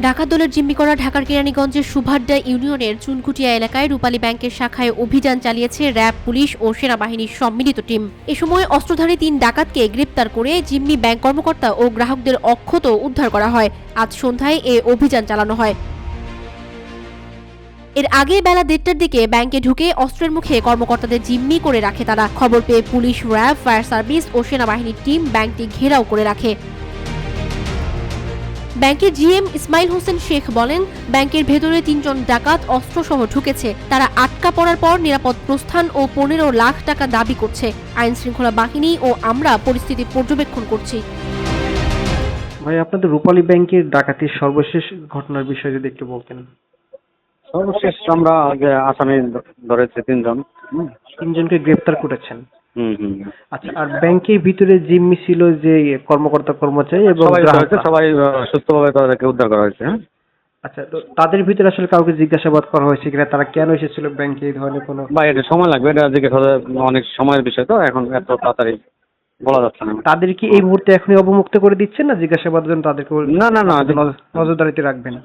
ডাকাত দলের জিম্মি করা ঢাকার কেরানীগঞ্জের সুভাড্ডা ইউনিয়নের চুনকুটিয়া এলাকায় রূপালী ব্যাংকের শাখায় অভিযান চালিয়েছে র্যাব, পুলিশ ও সেনাবাহিনীর সম্মিলিত টিম। এ সময় অস্ত্রধারী 3 ডাকাতকে গ্রেপ্তার করে জিম্মি ব্যাংক কর্মকর্তা ও গ্রাহকদের অক্ষত উদ্ধার করা হয়। আজ সন্ধ্যায় এ অভিযান চালানো হয়। এর আগে বেলা 1:30টার দিকে ব্যাংকে ঢুকে অস্ত্রের মুখে কর্মকর্তাদের জিম্মি করে রাখে তারা। খবর পেয়ে পুলিশ, র্যাব, ফায়ার সার্ভিস ও সেনাবাহিনীর টিম ব্যাংকটি ঘেরাও করে রাখে। ব্যাংকের জিএম ইসমাইল হোসেন শেখ বলেন, ব্যাংকের ভেতরে 3 জন ডাকাত অস্ত্রসহ ঢুকেছে। তারা আটকা পড়ার পর নিরাপদ প্রস্থান ও 15 লাখ টাকা দাবি করছে। আইন শৃঙ্খলা বাহিনী ও আমরা পরিস্থিতি পর্যবেক্ষণ করছি। ভাই, আপনাদের রূপালী ব্যাংকের ডাকাতির সর্বশেষ ঘটনার বিষয়ে যদি একটু বলতেন। সর্বশেষ আমরা যে আসামি ধরেছে 3 জন। 3 জনকে গ্রেপ্তার করেছেন। হুম। আচ্ছা, আর ব্যাংকের ভিতরে জিম্মি ছিল যে কর্মকর্তা কর্মচারী এবং সবাই গ্রাহকরা। সবাই সুস্থভাবে তাদেরকে উদ্ধার করা হয়েছে। হ্যাঁ, আচ্ছা, তো তাদের ভিতরে আসলে কাউকে জিজ্ঞাসাবাদ করা হয়েছে কিনা, তারা কেন এসেছিল ব্যাংকে, এই ধরনের কোনো? বা এটা সময় লাগবে, এটা জিজ্ঞেস হতে অনেক সময়ের বিষয়, তো এখন এত তাড়াতাড়ি বলা যাচ্ছে না। তাদের কি এই মুহূর্তে এখনই অবমুক্ত করে দিচ্ছেন, না জিজ্ঞাসাবাদের জন্য তাদেরকে না। নজরদারিতে রাখবেন?